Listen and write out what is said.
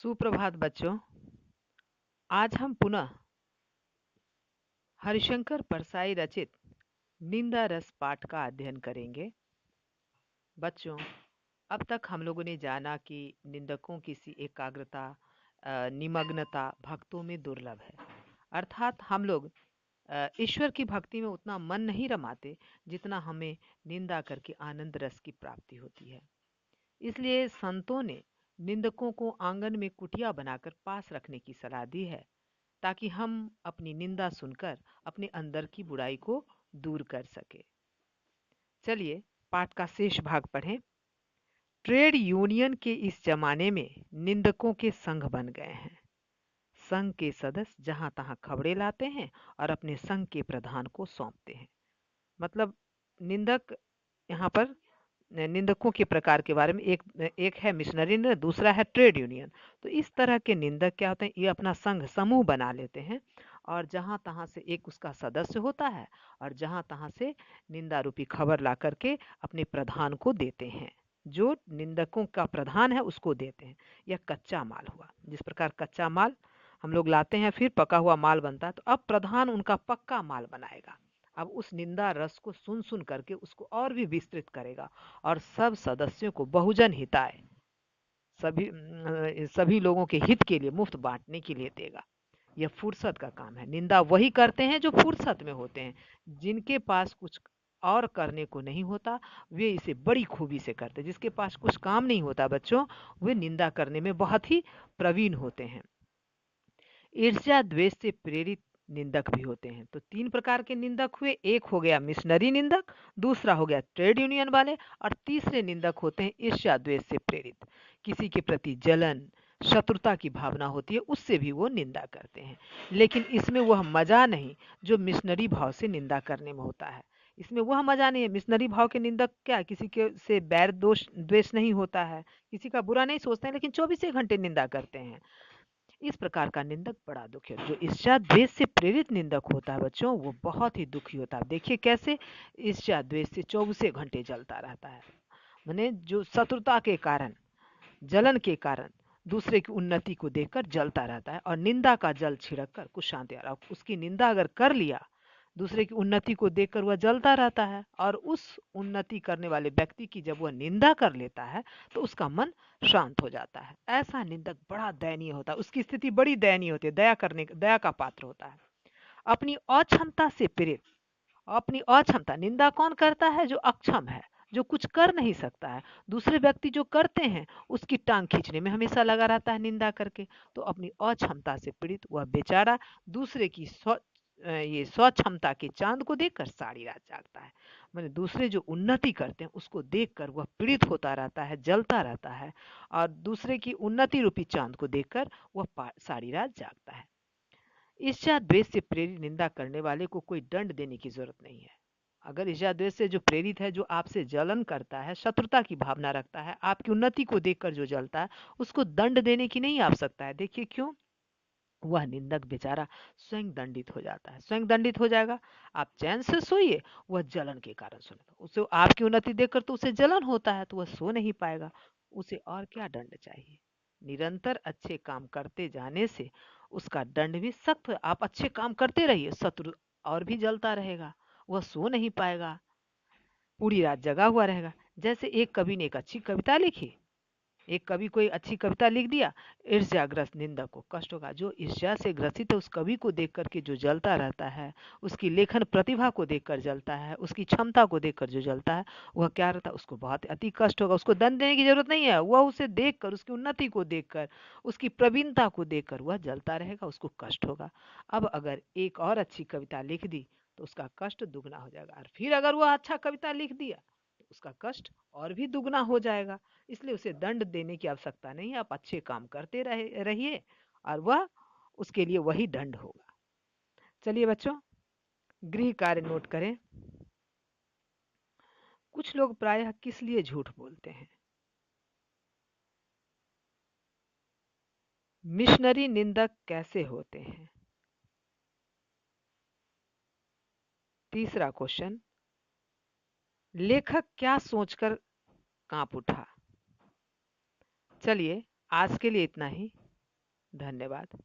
सुप्रभात बच्चों। आज हम पुनः हरिशंकर परसाई रचित निंदा रस पाठ का अध्ययन करेंगे। बच्चों, अब तक हम लोगों ने जाना कि निंदकों की सी एकाग्रता, निमग्नता भक्तों में दुर्लभ है। अर्थात हम लोग ईश्वर की भक्ति में उतना मन नहीं रमाते जितना हमें निंदा करके आनंद रस की प्राप्ति होती है। इसलिए संतों ने निंदकों को आंगन में कुटिया बनाकर पास रखने की सलाह दी है, ताकि हम अपनी निंदा सुनकर अपने अंदर की बुराई को दूर कर सके। चलिए पाठ का शेष भाग पढ़ें। ट्रेड यूनियन के इस जमाने में निंदकों के संघ बन गए हैं। संघ के सदस्य जहां तहां खबरें लाते हैं और अपने संघ के प्रधान को सौंपते हैं। मतलब निंदक, यहाँ पर निंदकों के प्रकार के बारे में एक एक है मिशनरी निंदक, दूसरा है ट्रेड यूनियन। तो इस तरह के निंदक क्या होते हैं, ये अपना संघ समूह बना लेते हैं और जहां तहां से एक उसका सदस्य होता है और जहां तहां से निंदा रूपी खबर ला करके अपने प्रधान को देते हैं। जो निंदकों का प्रधान है उसको देते हैं। यह कच्चा माल हुआ। जिस प्रकार कच्चा माल हम लोग लाते हैं फिर पका हुआ माल बनता है, तो अब प्रधान उनका पक्का माल बनाएगा। अब उस निंदा रस को सुन सुन करके उसको और भी विस्तृत करेगा और सब सदस्यों को बहुजन हिताय, सभी लोगों के हित के लिए मुफ्त बांटने के लिए देगा। यह फुर्सत का काम है। निंदा वही करते हैं जो फुर्सत में होते हैं। जिनके पास कुछ और करने को नहीं होता वे इसे बड़ी खूबी से करते हैं। जिसके पास कुछ काम नहीं होता बच्चों, वे निंदा करने में बहुत ही प्रवीण होते हैं। ईर्ष्या द्वेष से प्रेरित निंदक भी होते हैं। तो तीन प्रकार के निंदक हुए। एक हो गया मिशनरी निंदक, दूसरा हो गया ट्रेड यूनियन वाले, और तीसरे निंदक होते हैं ईर्ष्या द्वेष से प्रेरित। किसी के प्रति जलन, शत्रुता की भावना होती है, उससे भी वो निंदा करते हैं। लेकिन इसमें वह मजा नहीं जो मिशनरी भाव से निंदा करने में होता है। इसमें वह मजा नहीं है। मिशनरी भाव के निंदक क्या, किसी के से बैर दोष द्वेष नहीं होता है, किसी का बुरा नहीं सोचते हैं, लेकिन 24 घंटे निंदा करते हैं। इस प्रकार का निंदक बड़ा दुखी है। जो ईर्ष्या द्वेष से प्रेरित निंदक होता है बच्चों, वो बहुत ही दुखी होता है। देखिए कैसे ईर्ष्या द्वेष से 24 घंटे जलता रहता है। माने जो शत्रुता के कारण, जलन के कारण दूसरे की उन्नति को देखकर जलता रहता है और निंदा का जल छिड़क कर कुछ शांति आ रहा। उसकी निंदा अगर कर लिया, दूसरे की उन्नति को देखकर वह जलता रहता है, और उस उन्नति करने वाले व्यक्ति की जब वह निंदा कर लेता है तो उसका मन शांत हो जाता है। ऐसा निंदक बड़ा दयनीय होता है। उसकी स्थिति बड़ी दयनीय होती है, दया का पात्र होता है। अपनी अक्षमता से पीड़ित, अपनी अक्षमता, निंदा कौन करता है, जो अक्षम है, जो कुछ कर नहीं सकता है। दूसरे व्यक्ति जो करते हैं उसकी टांग खींचने में हमेशा लगा रहता है निंदा करके। तो अपनी अक्षमता से पीड़ित वह बेचारा दूसरे की ये स्वक्षमता के चांद को देखकर सारी रात जागता है। मैंने दूसरे जो उन्नति करते हैं उसको देखकर वह पीड़ित होता रहता है, जलता रहता है, और दूसरे की उन्नति रूपी चांद को देखकर वह सारी रात जागता है। ईर्ष्या द्वेष से प्रेरित निंदा करने वाले को कोई दंड देने की जरूरत नहीं है। अगर ईर्ष्या द्वेष से जो प्रेरित है, जो आपसे जलन करता है, शत्रुता की भावना रखता है, आपकी उन्नति को देखकर जो जलता है, उसको दंड देने की नहीं आवश्यकता है। देखिए क्यों, वह निंदक बेचारा स्वयं दंडित हो जाता है, स्वयं दंडित हो जाएगा। आप चैन से सोइए, वह जलन के कारण सोएगा। उसे आपकी उन्नति देखकर तो उसे जलन होता है, तो वह सो नहीं पाएगा। उसे और क्या दंड चाहिए। निरंतर अच्छे काम करते जाने से उसका दंड भी सख्त है। आप अच्छे काम करते रहिए, शत्रु और भी जलता रहेगा, वह सो नहीं पाएगा, पूरी रात जगा हुआ रहेगा। जैसे एक कवि ने एक अच्छी कविता लिखी, एक कवि कोई अच्छी कविता लिख दिया, ईर्ष्याग्रस्त निंदक को कष्ट होगा। जो ईर्ष्या से ग्रसित है उस कवि को देख करके जो जलता रहता है, उसकी लेखन प्रतिभा को देखकर जलता है, उसकी क्षमता को देखकर जो जलता है, वह क्या रहता है, उसको बहुत अति कष्ट होगा। उसको दंड देने की जरूरत नहीं है। वह उसे देखकर, उसकी उन्नति को देखकर, उसकी प्रवीणता को देखकर वह जलता रहेगा, उसको कष्ट होगा। अब अगर एक और अच्छी कविता लिख दी तो उसका कष्ट दुगना हो जाएगा, और फिर अगर वह अच्छा कविता लिख दिया तो उसका कष्ट और भी दुगना हो जाएगा। इसलिए उसे दंड देने की आवश्यकता नहीं है। आप अच्छे काम करते रहिए और वह, उसके लिए वही दंड होगा। चलिए बच्चों, गृह कार्य नोट करें। कुछ लोग प्रायः किस लिए झूठ बोलते हैं। मिशनरी निंदक कैसे होते हैं। तीसरा क्वेश्चन, लेखक क्या सोचकर कांप उठा। चलिए आज के लिए इतना ही। धन्यवाद।